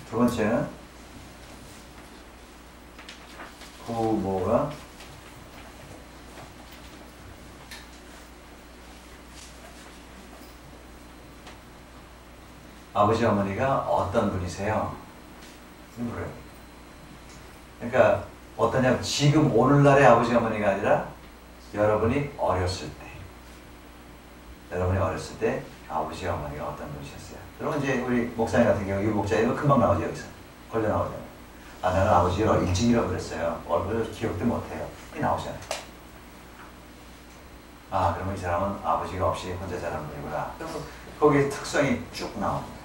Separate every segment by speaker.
Speaker 1: 두 번째는 부모가 아버지 어머니가 어떤 분이세요? 물어요. 그러니까 어떠냐면 지금 오늘날의 아버지 어머니가 아니라 여러분이 어렸을 때 아버지 어머니가 어떤 분이셨어요? 그러면 이제 우리 목사님 같은 경우 이 목사님은 금방 나오죠. 여기서 걸려 나오잖아요. 아, 나는 아버지를 일찍 잃어버렸어요. 얼굴을 기억도 못해요. 이 나오잖아요. 아, 그러면 이 사람은 아버지가 없이 혼자 자란 분이구나. 그러면 거기에 특성이 쭉 나옵니다.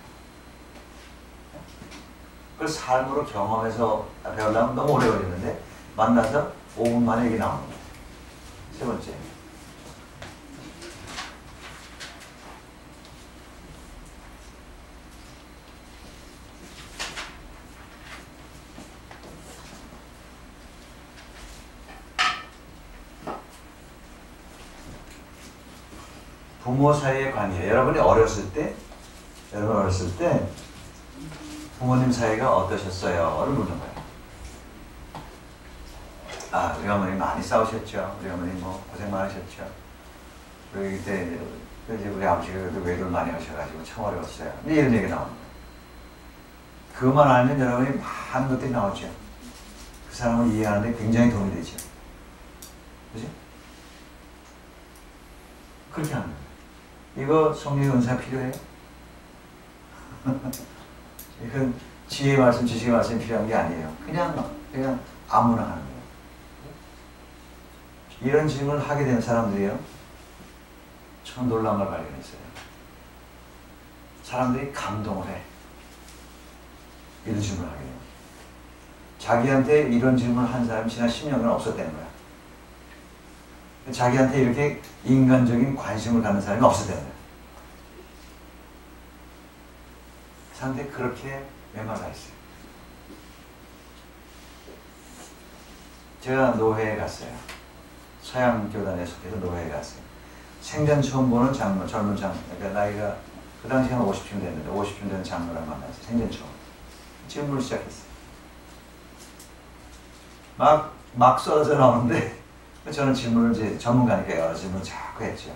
Speaker 1: 그걸 삶으로 경험해서 배우려면 너무 오래 걸리는데 만나서 5분 만에 이게 나오는 거예요. 세 번째. 부모 사이의 관계. 여러분 어렸을 때 부모님 사이가 어떠셨어요? 를 묻는 거예요. 아, 우리 어머니 많이 싸우셨죠. 우리 어머니 뭐 고생 많으셨죠. 그리고 그때 이제 우리 아버지가 외도를 많이 하셔가지고 참 어려웠어요. 근데 이런 얘기 나옵니다. 그것만 알면 여러분이 많은 것들이 나오죠. 그 사람을 이해하는데 굉장히 도움이 되죠. 그죠? 그렇게 하는 거예요. 이거 성령의 은사 필요해요? 이건 지혜의 말씀, 지식의 말씀이 필요한 게 아니에요. 그냥 아무나 하는 거예요. 이런 질문을 하게 되는 사람들이요, 참 놀라운 걸 발견했어요. 사람들이 감동을 해. 이런 질문을 하게 돼요. 자기한테 이런 질문을 한 사람이 지난 10년간 없었다는 거야. 자기한테 이렇게 인간적인 관심을 갖는 사람이 없었다는 거야. 사람들이 그렇게 메말라 있어요. 제가 노회에 갔어요. 서양 교단에 속해서 노회에 갔어요. 생전 처음 보는 젊은 장로, 그러니까 나이가 그 당시 한 50쯤 됐는데 50쯤 되는 장로를 만났어요. 생전 처음. 질문을 시작했어요. 막 쏟아져 나오는데 저는 질문을 이제 전문가니까 여러 질문을 자꾸 했죠.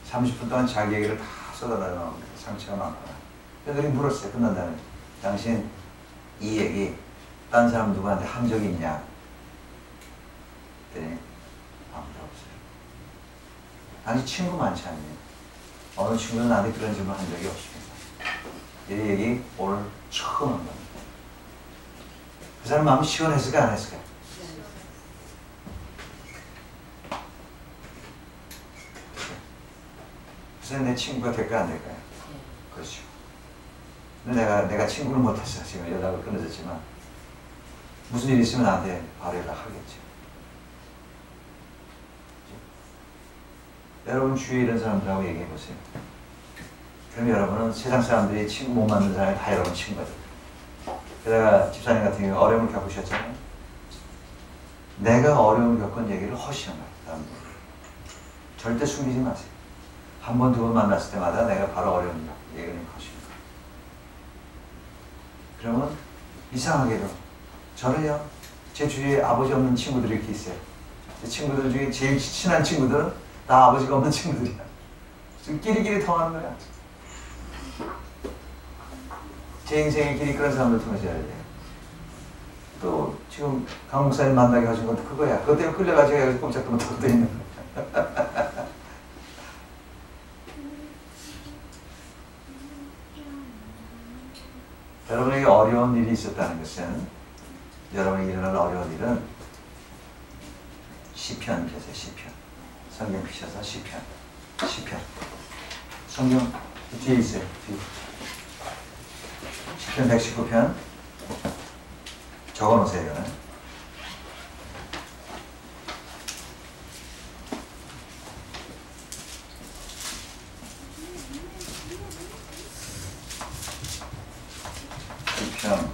Speaker 1: 30분 동안 자기 얘기를 다 쏟아져 나오는데 상처가 많구나. 그래서 물었어요. 끝난 다음에 당신 이 얘기 딴 사람 누구한테 한 적이 있냐? 그랬더니 아무도 없어요. 당신 친구 많지 않니? 어느 친구는 나한테 그런 질문 한 적이 없습니다. 이 얘기 오늘 처음 한 겁니다. 그 사람 마음이 시원했을까 안 했을까? 그래서 내 친구가 될까 안 될까요? 그렇죠. 근데 내가 친구를 못했어. 지금 연락을 끊어졌지만 무슨 일이 있으면 나한테 바로 연락하겠죠. 여러분 주위에 이런 사람들하고 얘기해 보세요. 그럼 여러분은 세상 사람들이 친구 못 만든 사람이 다 여러분 친구들. 게다가 집사님 같은 경우 어려움을 겪으셨잖아요. 내가 어려움을 겪은 얘기를 허시는 거예요. 절대 숨기지 마세요. 한 번, 두 번 만났을 때마다 내가 바로 어려운 얘기를 허시는 거예요. 그러면 이상하게도 저는요, 제 주위에 아버지 없는 친구들이 이렇게 있어요. 제 친구들 중에 제일 친한 친구들은 다 아버지가 없는 친구들이야. 지금 끼리끼리 통하는 거야. 제 인생의 길이 그런 사람들 통해서 해야 돼요. 또 지금 강 목사님 만나게 하신 것도 그거야. 그것 때문에 끌려가지고 여기서 꼼짝도 못하고 있는 거야. 여러분에게 어려운 일이 있었다는 것은, 여러분에게 일어날 어려운 일은 시편 펴세요. 시편. 성경 피셔서 시편. 성경 뒤에 있어요. 뒤에. 시편 119편 적어놓으세요. 시편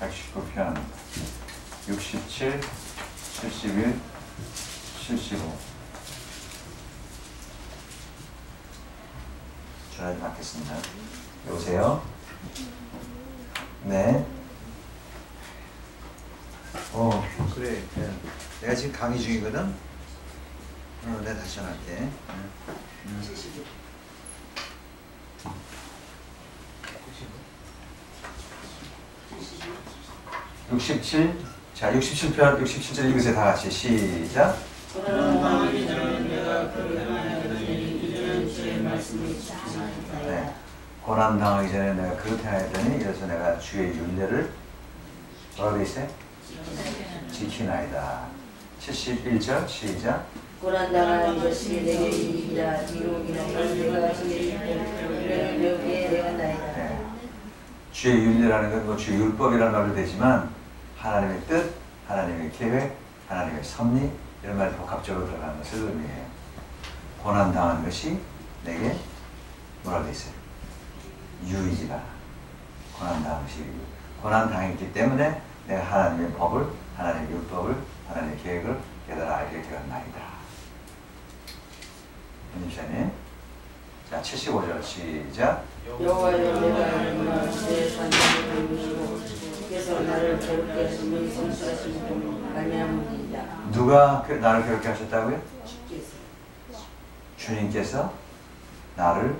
Speaker 1: 119편 67, 71, 75 전화를 받겠습니다. 여보세요? 네. 그래. 네. 내가 지금 강의 중이거든. 내가 다시 전화할게. 67. 자, 67편, 67절 읽으세요. 다 같이. 시작. 네. 고난 당하기 전에 내가 그렇게 하였더니 이래서 내가 주의 윤례를 뭐라고 있어요? 지키나이다. 71절 시작.
Speaker 2: 고난 당하는 것이 내게 이기라. 기록이나 내가 주의 윤례를 여기에 내가 나이다.
Speaker 1: 네. 주의 윤례라는 건 뭐 주의 율법이라는 말도 되지만 하나님의 뜻, 하나님의 계획, 하나님의 섭리 이런 말이 복합적으로 들어가는 것을 의미해요. 고난 당하는 것이 내게 뭐라고 돼 있어요? 유익이다. 고난 당한 것이 유익. 고난 당했기 때문에 내가 하나님의 법을, 하나님의 율법을, 하나님의 계획을 깨달아 알게 되었나이다. 김집사님. 자, 75절 시작.
Speaker 2: 여호와여 내가 알구나. 내 산성을 이루시고 주께서 나를 괴롭게 하시니 성취하시는 말미암으리이다.
Speaker 1: 누가 나를 괴롭게 하셨다고요?
Speaker 2: 주께서.
Speaker 1: 주님께서 나를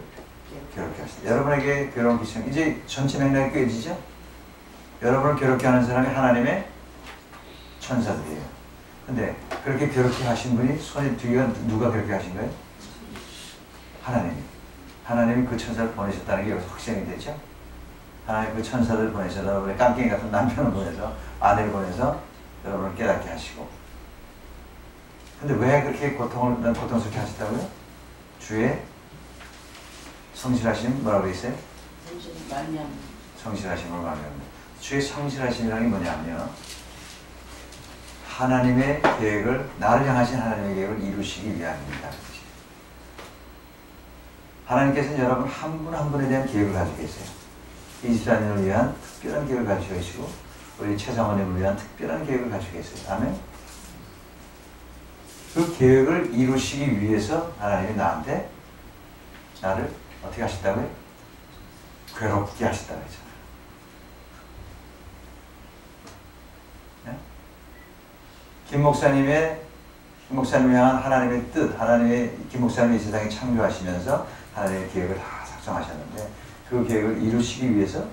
Speaker 1: 괴롭게 하셨다. 여러분에게 괴로운 기청 이제 전체 맥락이 꿰지죠? 여러분을 괴롭게 하는 사람이 하나님의 천사들이에요. 근데 그렇게 괴롭게 하신 분이 손에 뒤가 누가 괴롭게 하신 거예요? 하나님이. 하나님이 그 천사를 보내셨다는 게 여기서 확정이 되죠? 하나님 그 천사들을 보내셔서 여러분의 깡깽이 같은 남편을 보내서 아내를 보내서 여러분을 깨닫게 하시고. 근데 왜 그렇게 고통스럽게 하셨다고요? 주의 성실하심 뭐라고 했어요? 성실하심을 말합니다. 주의 성실하심이라는 게 뭐냐면요. 하나님의 계획을, 나를 향하신 하나님의 계획을 이루시기 위함입니다. 하나님께서는 여러분 한 분 한 분에 대한 계획을 가지고 계세요. 이 집사님을 위한 특별한 계획을 가지고 계시고 우리 최상원님을 위한 특별한 계획을 가지고 계세요. 아멘? 그 계획을 이루시기 위해서 하나님이 나를 어떻게 하셨다고요? 괴롭게 하셨다고 했잖아요. 네? 김 목사님을 향한 하나님의 뜻, 김 목사님이 이 세상에 창조하시면서 하나님의 계획을 다 작성하셨는데 그 계획을 이루시기 위해서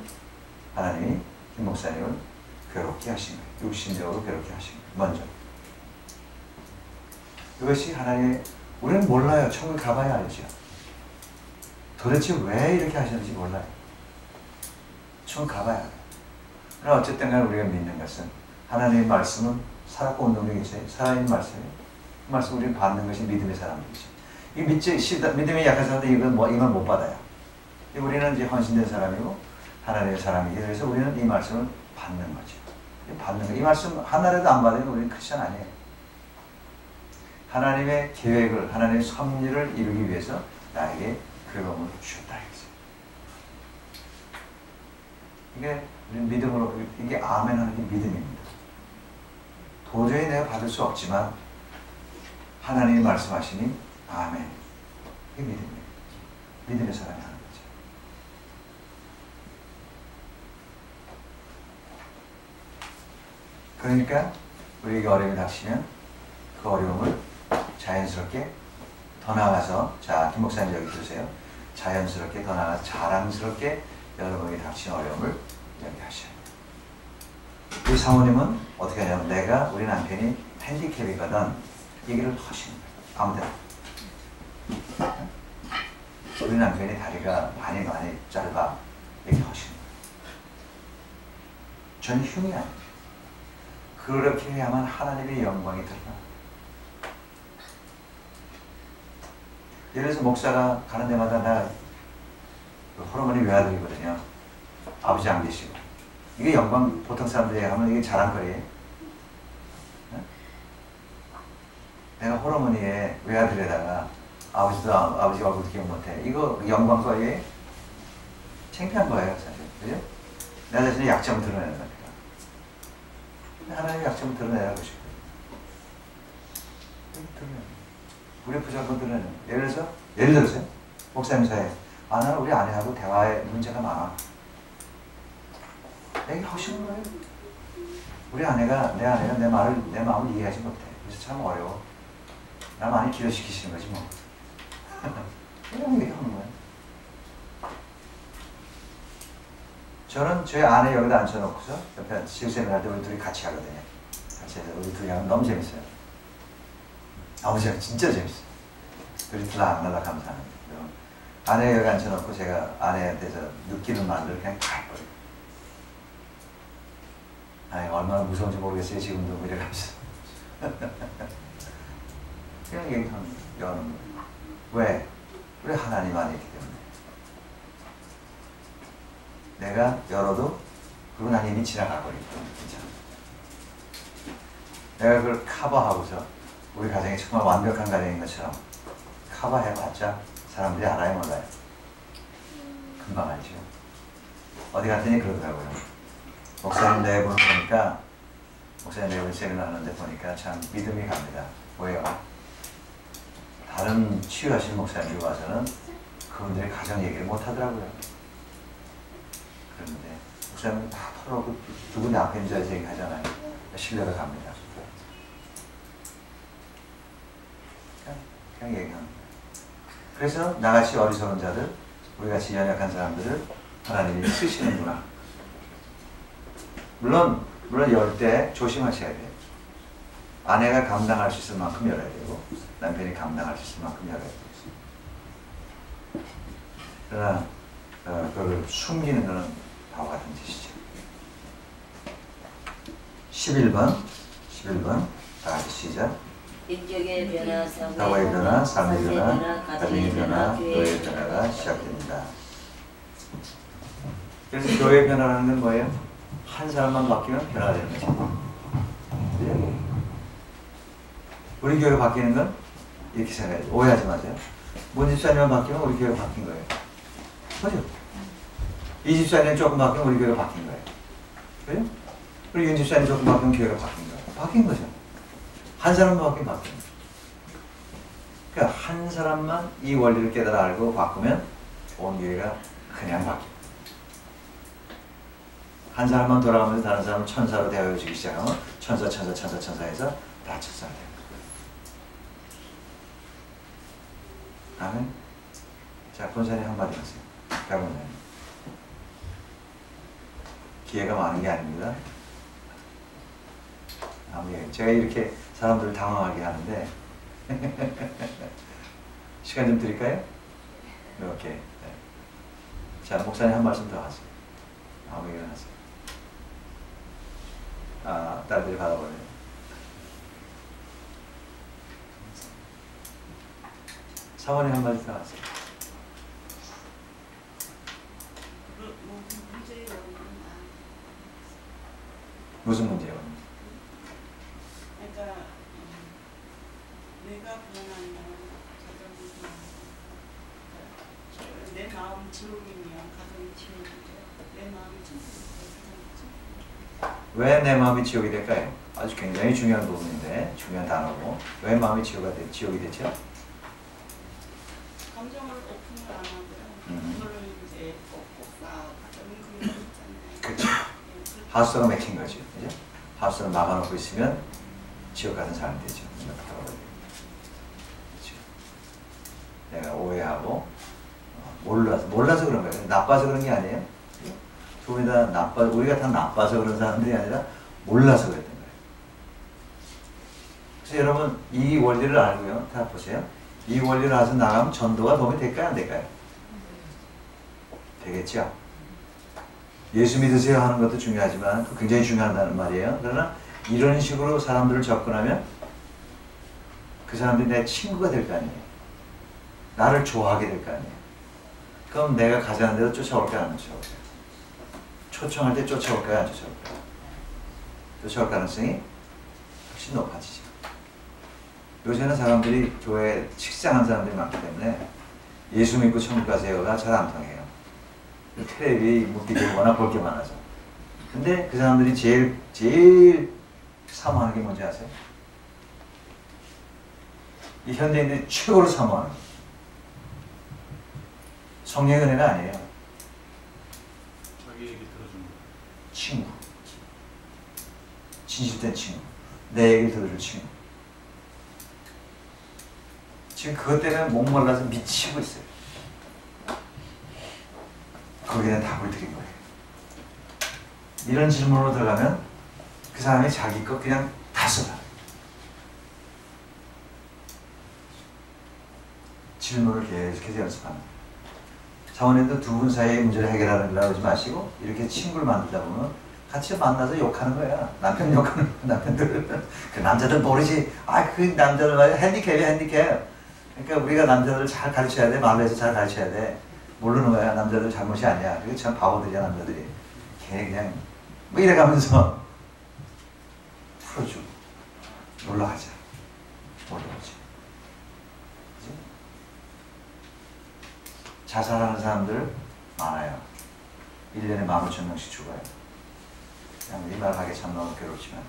Speaker 1: 하나님이 김 목사님을 괴롭게 하신 거예요. 육신적으로 괴롭게 하신 거예요. 먼저. 이것이 하나님의, 우리는 몰라요. 천국 가봐야 알죠. 도대체 왜 이렇게 하셨는지 몰라요. 천국 가봐야 알아요. 그러나 어쨌든 간에 우리가 믿는 것은 하나님의 말씀은 살았고 운동력이 있어요. 살아있는 말씀이에요. 그 말씀 우리는 받는 것이 믿음의 사람들이죠. 이 믿음이 약한 사람들 이건 못 받아요. 우리는 이제 헌신된 사람이고 하나님의 사람이기 그래서 우리는 이 말씀을 받는 거죠. 받는 거. 이 말씀 하나라도 안 받으면 우리는 크리스천 아니에요. 하나님의 계획을, 하나님의 섭리를 이루기 위해서 나에게 괴로움을 주셨다. 이게 믿음으로, 이게 아멘 하는 게 믿음입니다. 도저히 내가 받을 수 없지만 하나님이 말씀하시니 아멘. 이게 믿음이에요. 믿음의 사람이 하는 거죠. 그러니까 우리에게 어려움이 닥치면 그 어려움을 자연스럽게 더 나아가서, 자, 김 목사님 여기 들으세요. 자연스럽게 더 나아가서 자랑스럽게 여러분에게 닥친 어려움을 이야기하셔요. 우리 사모님은 어떻게 하냐면 우리 남편이 핸디캡이거든 얘기를 하시는 거예요. 아무데나. 우리 남편이 다리가 많이 짧아 얘기하시는 거예요. 저는 흉이 아니에요. 그렇게 해야만 하나님의 영광이 드러나. 예를 들어서 목사가 가는 데마다 나 호르몬이 외아들이거든요. 아버지 안 계시고. 이게 영광, 보통 사람들이 하면 이게 자랑거리예요. 네? 내가 호르몬이에 외아들에다가 아버지 얼굴 기억 못해. 이거 영광거리에 창피한 거예요, 사실. 그죠? 내 자신의 약점을 드러내는 겁니다. 하나님의 약점을 드러내라고 싶어요. 우리 부족을 드러내는 거예요. 예를 들어서 목사님 사이에 나는 우리 아내하고 대화에 문제가 많아. 얘기하고 싶은 거예요. 우리 아내가 내 마음을 이해하지 못해. 그래서 참 어려워. 나 많이 기도시키시는 거지 뭐. 그냥 얘기하는 거예요. 저는 저희 아내 여기다 앉혀놓고서 옆에 지우세미 할 때 우리 둘이 같이 하거든요. 같이 해서 우리 둘이 하면 너무 재밌어요. 너무 진짜 재밌어요. 둘이 들락날락 하면서 하는 거예요. 아내 여기 앉혀놓고 제가 아내한테서 느끼는 말을 그냥 다 해버려요. 아니 얼마나 무서운지 모르겠어요. 지금도 이래가면서. 그냥 얘기하는 거예요. 왜? 우리 하나님 안에 있기 때문에. 내가 열어도 그리고 난 이미 지나가버리기 때문에 진짜. 내가 그걸 커버하고서 우리 가정이 정말 완벽한 가정인 것처럼 커버해봤자 사람들이 알아요 몰라요? 금방 알죠. 어디 갔더니 그러더라고요. 목사님 내부를 보니까 목사님 내부를 세미나 하는데 보니까 참 믿음이 갑니다. 왜요? 다른 치유하시는 목사님들 와서는 그분들이 가정 얘기를 못 하더라고요. 그런데 목사님은 다 털어놓고 두 분이 앞에 앉아서 얘기하잖아요. 신뢰가 갑니다. 그냥 얘기하는 거예요. 그래서 나같이 어리석은 자들, 우리같이 연약한 사람들을 하나님이 쓰시는구나. 물론 열 때 조심하셔야 돼요. 아내가 감당할 수 있을 만큼 열어야 되고 남편이 감당할 수 있을 만큼 열어야 돼요. 그러나 그걸 숨기는 것은 바보 같은 짓이죠. 11번 다 같이 시작.
Speaker 2: 인격의 변화,
Speaker 1: 사고의 변화, 삶의 변화, 가정의 변화, 교회의 변화가 시작됩니다. 그래서 교회의 변화라는 건 뭐예요? 한 사람만 바뀌면 변화가 되는 거죠. 우리 교회가 바뀌는 건 이렇게 생각해요. 오해하지 마세요. 문 집사님만 바뀌면 우리 교회가 바뀐 거예요. 그죠? 이 집사님 조금 바뀌면 우리 교회가 바뀐 거예요. 그죠? 그리고 윤 집사님 조금 바뀌면 교회가 바뀐 거예요. 바뀐 거죠. 한 사람만 바뀌면 바뀐 거예요. 그러니까 한 사람만 이 원리를 깨달아 알고 바꾸면 온 교회가 그냥 바뀌어요. 한 사람만 돌아가면서 다른 사람은 천사로 되어주기 시작하면 천사 해서 다 천사가 돼요. 아멘. 자, 본사님 한마디 하세요. 가본사님. 기회가 많은 게 아닙니다. 제가 이렇게 사람들을 당황하게 하는데 시간 좀 드릴까요? 이렇게. 네. 자, 목사님 한 말씀 더 하세요. 아무 얘기나 하세요. 아, 딸들이 받아보네요. 사모님 한 마디 더 하세요. 무슨 문제요?
Speaker 3: 그러니까 내가 불안하면 내 마음 지옥이면 가정이 지옥이죠. 내 마음이 천국이죠.
Speaker 1: 왜 내 마음이 지옥이 될까요? 아주 굉장히 중요한 부분인데 중요한 단어고 왜 마음이 지옥이 됐죠?
Speaker 3: 감정을 오픈을 안 하고요. 그거를 이제 꼭꼭 쌓아가는 그런 거 있잖아요.
Speaker 1: 그렇죠. 하우스가 막힌 거죠. 그죠? 하우스를 막아놓고 있으면 지옥 같은 사람이 되죠. 그렇죠. 내가 오해하고 몰라서 그런 거예요. 나빠서 그런 게 아니에요. 두 분이 다 우리가 다 나빠서 그런 사람들이 아니라 몰라서 그랬던 거예요. 그래서 여러분 이 원리를 알고요. 다 보세요. 이 원리를 알아서 나가면 전도가 도움이 될까요? 안 될까요? 되겠죠. 예수 믿으세요 하는 것도 중요하지만 굉장히 중요하다는 말이에요. 그러나 이런 식으로 사람들을 접근하면 그 사람들이 내 친구가 될 거 아니에요. 나를 좋아하게 될 거 아니에요. 그럼 내가 가자는 대로 쫓아올까요? 안 쫓아올까요? 초청할 때 쫓아올까요? 안 쫓아올까요? 쫓아올 가능성이 훨씬 높아지죠. 요새는 사람들이 교회에 식상한 사람들이 많기 때문에 예수 믿고 천국 가세요가 잘 안 통해요. 텔레비, 물기들이 워낙 볼 게 많아서. 근데 그 사람들이 제일 사모하는 게 뭔지 아세요? 이 현대인들이 최고로 사모하는 거. 성령의 은혜가 아니에요.
Speaker 4: 자기 얘기 들어주는
Speaker 1: 친구. 진실된 친구. 내 얘기를 들어줄 친구. 지금 그것 때문에 목말라서 미치고 있어요. 거기에 대한 답을 드린 거예요. 이런 질문으로 들어가면 그 사람이 자기 것 그냥 다 쏟아. 질문을 계속해서 연습하는 거예요. 자원님도 두 분 사이의 문제를 해결하려고 하지 마시고 이렇게 친구를 만들다 보면 같이 만나서 욕하는 거야. 남편 욕하는 거야. 남편들. 그 남자들 모르지. 아, 그 남자들 말이야. 핸디캡이야, 핸디캡. 그러니까 우리가 남자들을 잘 가르쳐야 돼. 말로 해서 잘 가르쳐야 돼. 모르는 거야. 남자들 잘못이 아니야. 그게 참 바보들이야, 남자들이. 걔 그냥 뭐 이래가면서 풀어주고 놀러가자. 놀러가자. 그치? 자살하는 사람들 많아요. 1년에 15,000명씩 죽어요. 그냥 이 말 하기 참 너무 괴롭지만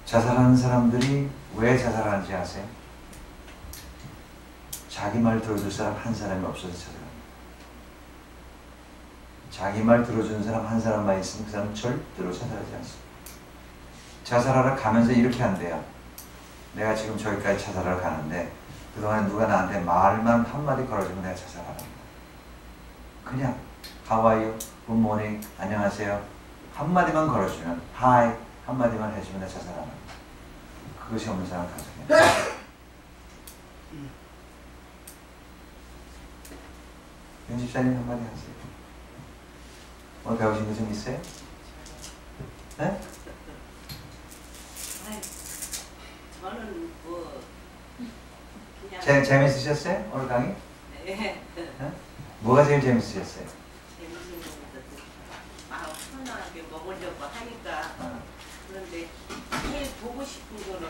Speaker 1: 자살하는 사람들이 왜 자살하는지 아세요? 자기 말 들어줄 사람 한 사람이 없어서 자살합니다. 자기 말 들어주는 사람 한 사람만 있으면 그 사람은 절대로 자살하지 않습니다. 자살하러 가면서 이렇게 한대요. 내가 지금 저기까지 자살하러 가는데 그동안 누가 나한테 말만 한마디 걸어주면 내가 자살하랍니다. 그냥 How are you? Good morning. 안녕하세요. 한마디만 걸어주면 Hi 한마디만 해주면 내가 자살합니다. 그것이 없는 사람 가정이에요. 윤 집사님 한마디 하세요. 오늘 배우신 거 좀 있어요? 네?
Speaker 2: 저는 뭐 그냥
Speaker 1: 재밌으셨어요? 오늘 강의?
Speaker 2: 네.
Speaker 1: 네? 뭐가 제일 재밌으셨어요?
Speaker 2: 재밌는 것보다 마음 편안하게 먹으려고 하니까 그런데 제일 보고 싶은 거는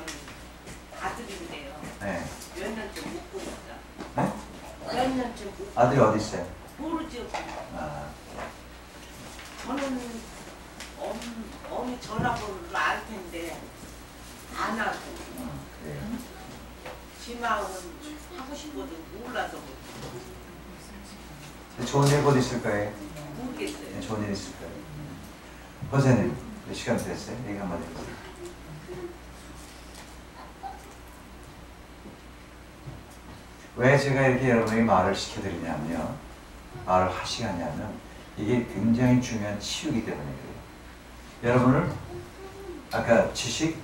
Speaker 2: 아들인데요.
Speaker 1: 네.
Speaker 2: 몇 년째 못 보니까.
Speaker 1: 네?
Speaker 2: 몇 년째 못
Speaker 1: 아들이 어디 있어요?
Speaker 2: 모르죠.
Speaker 1: 아,
Speaker 2: 저는 어머니 전화번호를 알 텐데 안 하고
Speaker 1: 그래요.
Speaker 2: 지 마음은 하고 싶어도 몰라서
Speaker 1: 좋은 일 곧 있을 거예요.
Speaker 2: 모르겠어요.
Speaker 1: 네, 좋은 일 있을 거예요. 선생님, 몇 시간 됐어요? 얘기 한마디 해주세요. 왜 제가 이렇게 여러분에게 말을 시켜드리냐면요. 말을 하시게 하냐면 이게 굉장히 중요한 치유이기 때문에 그래요. 여러분을 아까 지식,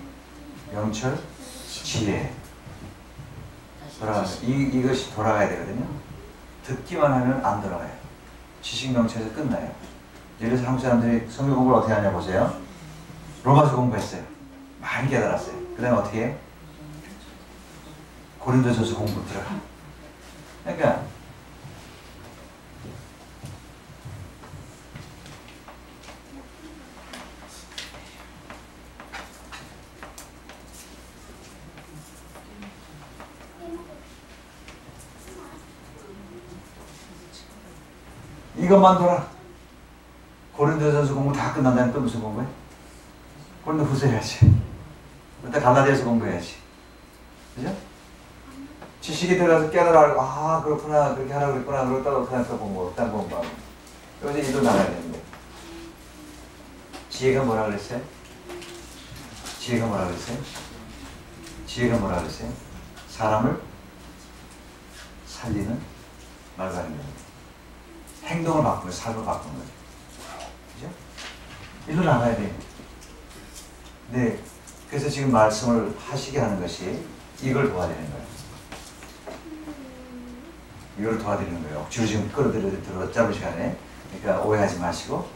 Speaker 1: 명철, 지혜 이것이 돌아가야 되거든요. 듣기만 하면 안 돌아가요. 지식, 명철에서 끝나요. 예를 들어서 한국 사람들이 성경 공부를 어떻게 하냐 보세요. 로마서 공부했어요. 많이 깨달았어요. 그 다음에 어떻게 해요? 고린도전서 공부 들어가. 그러니까 이것만 돌아. 고린도전서 공부 다 끝난 다음에 또 무슨 공부해? 고린도후서 해야지. 일단 갈라디아서 공부해야지. 그죠? 지식이 들어가서 깨달아. 아 그렇구나. 그렇게 하라고 그랬구나. 그러다가 그냥 또 공부. 딴 공부하고. 여기서 이도 나가야 되는데. 지혜가 뭐라 그랬어요? 지혜가 뭐라 그랬어요? 지혜가 뭐라 그랬어요? 사람을 살리는 말과입니다. 행동을 바꾸는 거예요. 삶을 바꾸는 거예요. 그죠? 일로 나가야 돼요. 네. 그래서 지금 말씀을 하시게 하는 것이 이걸 도와드리는 거예요. 이걸 도와드리는 거예요. 억지로 지금 끌어들여 짧은 시간에. 그러니까 오해하지 마시고.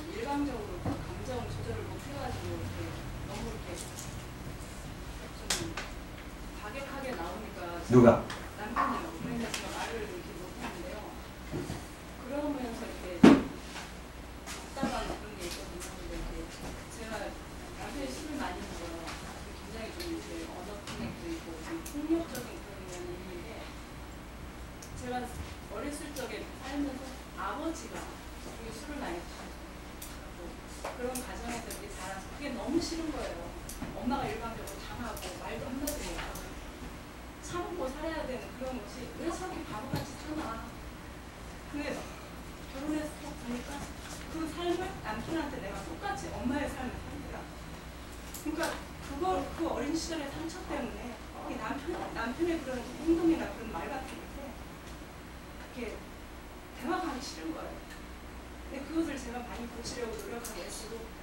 Speaker 3: 일방적으로 감정 조절을 못해가지고 이렇게 너무 이렇게 좀 과격하게 나오니까
Speaker 1: 누가?
Speaker 3: 남편이요. 그러니까 제가 말을 이렇게 못하는데요. 그러면서 이렇게 답답한 그런 게 있거든요. 근데 이렇게 제가 남편이 술을 많이 먹어요. 굉장히 좀 이제 언어통역도 있고 좀 폭력적인 그런 면이 있는데 제가 어렸을 적에 살면서 아버지가 술을 많이 드셨어요. 그런 가정에서 이렇게 그게 너무 싫은 거예요. 엄마가 일방적으로 당하고 말도 한마디 못하고 참고 살아야 되는 그런 것이 왜 저렇게 바보같이 사나. 근데 결혼해서 보니까 그 삶을 남편한테 내가 똑같이 엄마의 삶을 산 거야. 그러니까 그걸 그 어린 시절의 상처 때문에 이 남편의 그런 행동이나 그런 말 같은 것에 그렇게 대화하기 싫은 거예요. 근데 그것을 제가 많이 고치려고 노력하고 애쓰고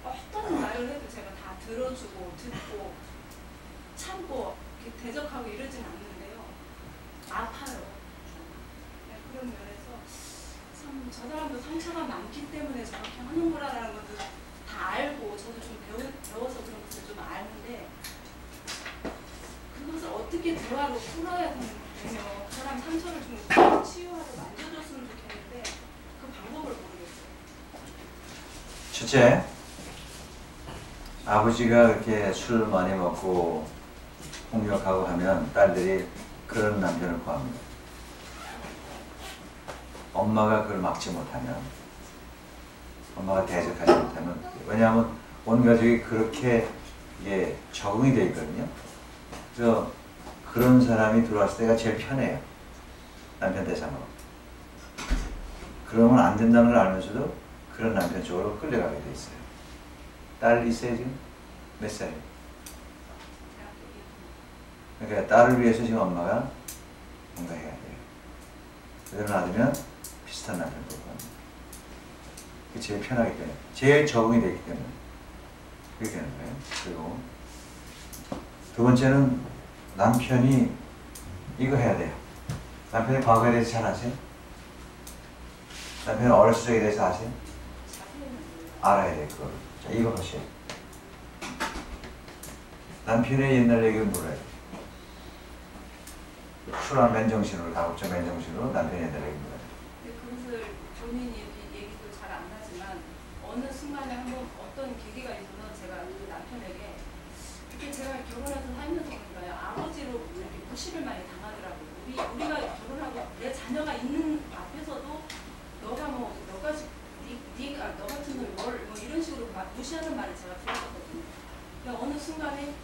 Speaker 3: 어떤 말을 해도 제가 다 들어주고 듣고 참고 이렇게 대적하고 이러진 않는데요. 아파요. 네, 그런 면에서 참 저 사람도 상처가 많기 때문에 저렇게 하는 거라는 것도 다 알고 저도 좀 배워서 그런 것을 좀 아는데 그것을 어떻게 대화로 풀어야 되며 그 사람 상처를 좀 치유하고 만져줬으면 좋겠는데 그 방법을 모르겠어요.
Speaker 1: 첫째, 아버지가 그렇게 술 많이 먹고 폭력하고 하면 딸들이 그런 남편을 구합니다. 엄마가 그걸 막지 못하면, 엄마가 대적하지 못하면, 왜냐하면 온 가족이 그렇게 이게 적응이 되어 있거든요. 그래서 그런 사람이 들어왔을 때가 제일 편해요. 남편 대상으로. 그러면 안 된다는 걸 알면서도 그런 남편 쪽으로 끌려가게 돼 있어요. 딸 있어요 지금? 몇 살이에요? 그러니까 딸을 위해서 지금 엄마가 뭔가 해야 돼요. 그대로 놔두면 비슷한 남편 볼 겁니다. 그게 제일 편하기 때문에, 제일 적응이 되기 때문에 그렇게 되는 거예요. 그리고 두 번째는 남편이 이거 해야 돼요. 남편의 과거에 대해서 잘 아세요? 남편의 어렸을 적에 대해서 아세요? 알아야 돼요. 그걸. 자, 이거 보세요. 남편의 옛날 얘기를 물어요. 쿨한 맨정신으로, 다국적 맨정신으로 남편의 옛날 얘기를 물어요.
Speaker 3: 그것을 본인이 얘기도 잘 안 하지만 어느 순간에 한번 어떤 계기가 있어서 제가 그 남편에게 이렇게 제가 결혼해서 살면서 보니까요. 아버지로 이렇게 무시를 많이 당하더라고요. 우리가 결혼하고 내 자녀가 있는 앞에서도 너가 뭐 너가 네가 너 같은 놈이 뭐 이런 식으로 막 무시하는 말을 제가 들었거든요. 그러니까 어느 순간에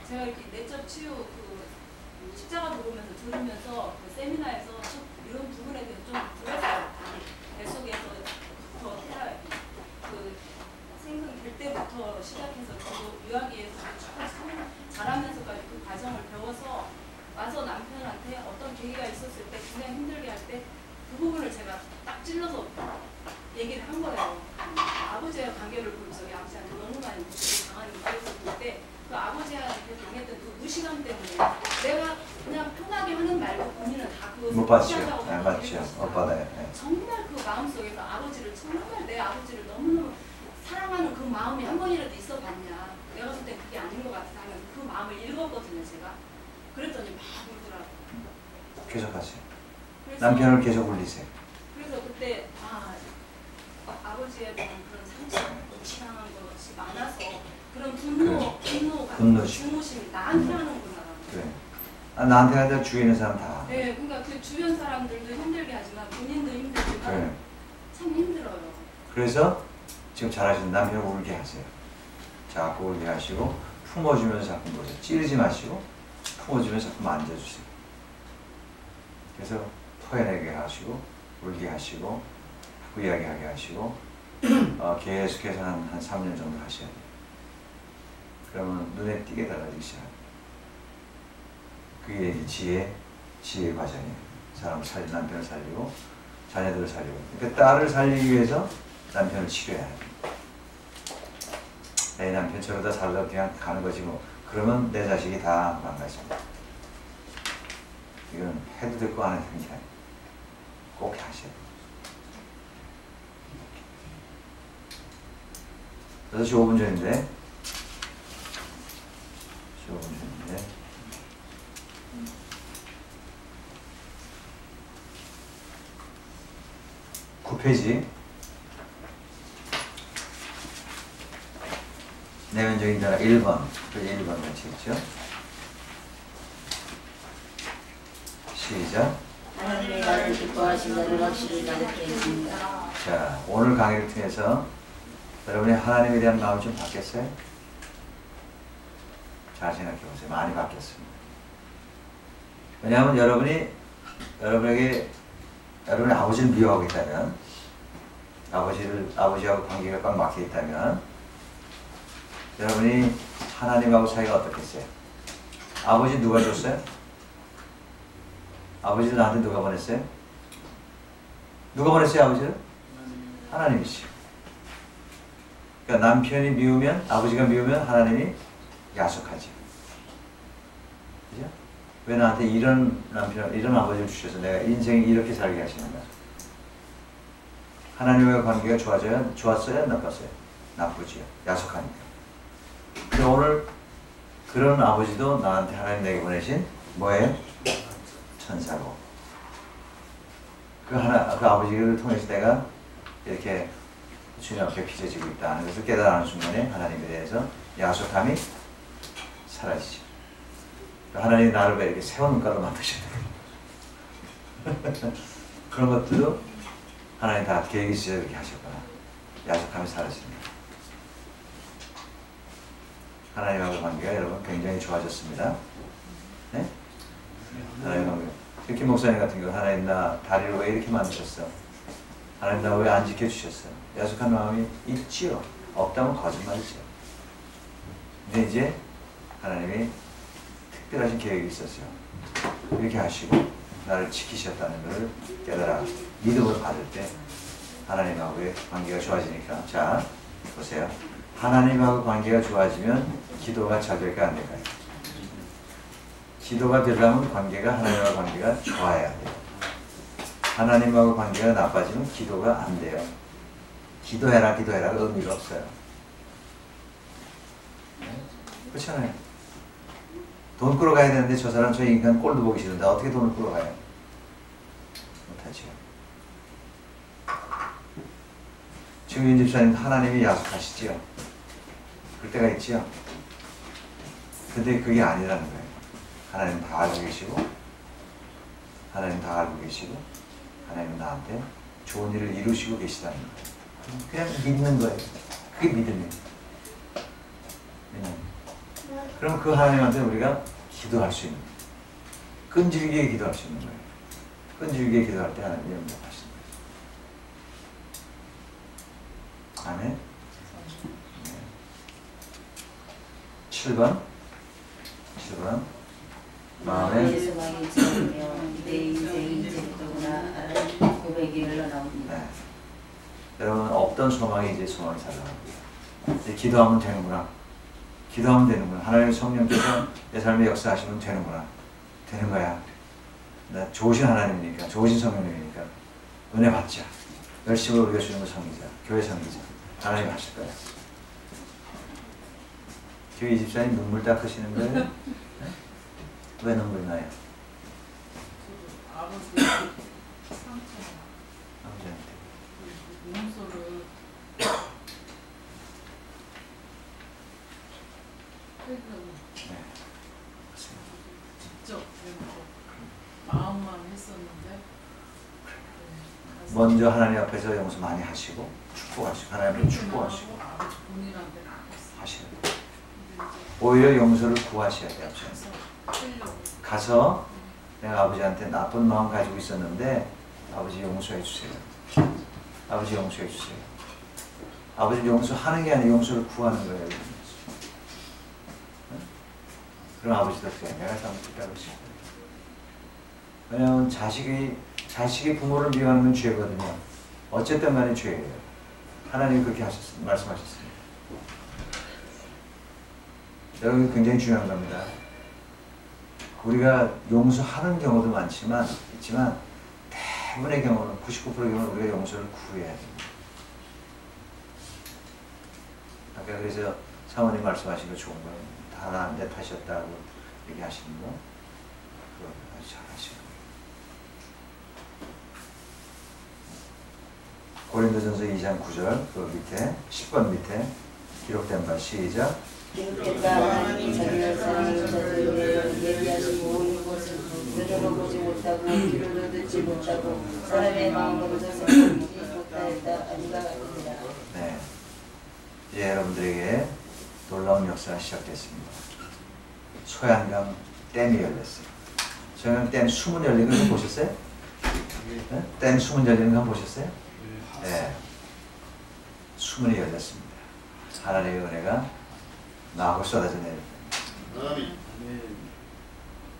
Speaker 3: 제가 이렇게 내적 치유 그 십자가 들어오면서 들으면서 그 세미나에서 이런 부분에 대해서 좀 들었어요. 뱃속에서부터 그 생성될 때부터 시작해서 저도 유아기에서 쭉 자라면서까지 그 과정을 배워서 와서 남편한테 어떤 계기가 있었을 때 그냥 힘들게 할 때 그 부분을 제가 딱 찔러서 얘기를 한 거예요. 아버지와 관계를 보면서 아버지한테 너무 많이 무시를 당하는 모습을 볼 때 그 아버지한테 당했던 그 무시감 때문에 내가 그냥 편하게 하는 말고 본인은 다 그것을
Speaker 1: 못 봤죠. 네, 맞죠. 못 받아요. 네.
Speaker 3: 정말 그 마음속에서 아버지를 정말 내 아버지를 너무너무 사랑하는 그 마음이 한 번이라도 있어봤냐. 내가 봤을 때 그게 아닌 것 같아서 하면 그 마음을 읽었거든요. 제가. 그랬더니 막 울더라고요.
Speaker 1: 계속하세요. 남편을 계속 울리세요.
Speaker 3: 그래서 그때 아버지에 대한 그런 상처, 무시당한 것이 많아서 그런 분노가 분노심이 나한테 하는구나.
Speaker 1: 그래. 나한테 하자 주위에 있는 사람 다.
Speaker 3: 네, 그러니까 그 주변 사람들도 힘들게 하지만 본인도 힘들지만
Speaker 1: 그래.
Speaker 3: 참 힘들어요.
Speaker 1: 그래서 지금 잘하시는 남편을 울게 하세요. 자꾸 울게 하시고 품어주면서 자꾸 보세요. 찌르지 마시고 품어주면서 자꾸 만져주세요. 그래서 토해내게 하시고 울게 하시고 자꾸 이야기하게 하시고 계속해서 한 3년 정도 하셔야 돼요. 그러면 눈에 띄게 달라지기 시작합니다. 그게 이제 지혜 과정이에요. 사람을 살리고 남편을 살리고 자녀들을 살리고. 그러니까 딸을 살리기 위해서 남편을 치료해야 합니다. 내 남편 저러다 살다 그냥 가는 거지 뭐. 그러면 내 자식이 다 망가집니다. 이건 해도 될 거 안 해도 되는 게 아니에요. 꼭 하셔야 돼요. 6시 5분 전인데 5분 전인데 9페이지 내면적인 단어 1번 페이지 1번 같이 있죠? 시작.
Speaker 2: 하나님의 나를 기뻐하신다는 확실히 가르쳐 있습니다.
Speaker 1: 자, 오늘 강의를 통해서 여러분이 하나님에 대한 마음이 좀 바뀌었어요? 잘 생각해 보세요. 많이 바뀌었습니다. 왜냐하면 여러분이 아버지를 미워하고 있다면, 아버지하고 관계가 꽉 막혀 있다면, 여러분이 하나님하고 사이가 어떻겠어요? 아버지 누가 줬어요? 아버지를 나한테 누가 보냈어요? 누가 보냈어요, 아버지를? 하나님이시죠. 그러니까 남편이 미우면, 아버지가 미우면 하나님이 야속하지. 그죠? 왜 나한테 이런 남편, 이런 아버지를 주셔서 내가 인생이 이렇게 살게 하시는가? 하나님과의 관계가 좋았어요? 나빴어요? 나쁘지요. 야속하니까. 근데 오늘 그런 아버지도 나한테 하나님 내게 보내신 뭐예요? 천사고. 그 아버지를 통해서 내가 이렇게 주님 앞에 빚어지고 있다는 것을 깨달아는 순간에 하나님에 대해서 야속함이 사라지죠. 하나님이 나를 왜 이렇게 새로운 눈깔로 만드셨나. 그런 것들도 하나님 다 계획이 있어서 이렇게 하셨구나. 야속함이 사라집니다. 하나님하고 관계가 여러분 굉장히 좋아졌습니다. 네? 하나님 관계. 특히 목사님 같은 경우 하나님 나 다리를 왜 이렇게 만드셨어? 하나님 나 왜 안 지켜주셨어? 야속한 마음이 있지요. 없다면 거짓말이죠. 근데 이제 하나님이 특별하신 계획이 있었어요. 이렇게 하시고 나를 지키셨다는 것을 깨달아 믿음을 받을 때 하나님하고의 관계가 좋아지니까. 자, 보세요. 하나님하고 관계가 좋아지면 기도가 잘 될까 안 될까요? 기도가 되려면 하나님하고 관계가 좋아야 돼요. 하나님하고 관계가 나빠지면 기도가 안 돼요. 기도해라 의미가 없어요. 네? 그렇잖아요. 돈 끌어가야 되는데 저 인간 꼴도 보기 싫은데 어떻게 돈을 끌어가요? 못하죠. 지금 이 집사님 하나님이 야속하시지요? 그럴 때가 있지요? 근데 그게 아니라는 거예요. 하나님 다 알고 계시고 하나님 나한테 좋은 일을 이루시고 계시다는 거예요. 그냥 믿는 거예요. 그게 믿음이에요. 그럼 그 하나님한테 우리가 기도할 수 있는 거예요. 끈질기게 기도할 수 있는 거예요. 끈질기게 기도할 때 하나님이 응답하시는 거예요. 아멘. 7번 마음에
Speaker 2: 소망이 있으며 내 인생이 이제부터구나 하는 고백이 흘러나옵니다.
Speaker 1: 네. 여러분 없던 소망이 이제 소망이 살아납니다. 이제 기도하면 되는구나. 하나님의 성령께서 내 삶에 역사하시면 되는구나. 되는 거야. 나 좋으신 하나님이니까, 좋으신 성령님이니까 은혜 받자. 열심히 우리가 주는 거 섬기자. 교회 섬기자. 하나님 하실 거야. 교회 집사님 눈물 닦으시는 거예요? 네? 왜 눈물 나요?
Speaker 4: 아버지한테 용서를
Speaker 1: 네.
Speaker 4: 직접 마음만 했었는데
Speaker 1: 먼저 하나님 앞에서 용서 많이 하시고 축복하시고 하나님을 축복하시고
Speaker 4: 아버지 본인한테
Speaker 1: 하시고 오히려 용서를 구하셔야 돼요. 가서 내가 아버지한테 나쁜 마음 가지고 있었는데 아버지 용서해 주세요. 아버지 용서해 주세요. 아버지 용서하는 게 아니라 용서를 구하는 거예요. 그럼 아버지도 그래. 내가 잘못했다고 하시고. 왜냐하면 자식이 부모를 미워하는 건 죄거든요. 어쨌든 간에 죄예요. 하나님이 그렇게 말씀하셨습니다. 여러분 굉장히 중요한 겁니다. 우리가 용서하는 경우도 있지만 대부분의 경우는 99%의 경우는 우리가 용서를 구해야 됩니다. 아까 그래서 사모님 말씀하신 거 좋은 거예요. 다 내 탓이었다고 얘기하시는 거 그거 아주 잘하시고. 고린도전서 2장 9절 그 밑에 10번 밑에 기록된 바 시작.
Speaker 2: 기록된 하나님이 자기가 사랑하는 자들을 위하여 예비하시고 이것을 눈으로 보지 못하고 귀로도 듣지 못하고 사람의 마음으로도 생각하지 못하였다 아니가 같으니라.
Speaker 1: 네. 이제 여러분들에게 놀라운 역사가 시작됐습니다. 소양강 댐이 열렸어요. 소양강 댐 수문 열리는 거 보셨어요? 네? 댐 수문 열리는 거 보셨어요? 네. 수문이 열렸습니다. 하나님의 은혜가 나하고 쏟아져 내렸다.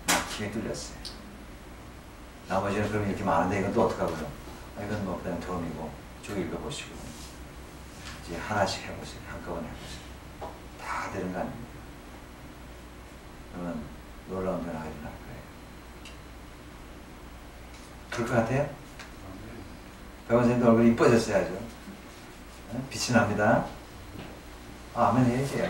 Speaker 1: 막히게 뚫렸어요. 나머지는 그럼 이렇게 많은데 이건 또 어떡하고요? 이건 뭐 그냥 덤이고 쭉 읽어보시고 이제 하나씩 해보세요. 한꺼번에 해보세요. 다 되는 거 아닙니다. 그러면 놀라운 변화가 일어날 거예요. 그럴 것 같아요? 백원생도 얼굴이 이뻐졌어요 아주. 빛이 납니다. 아멘 해야지.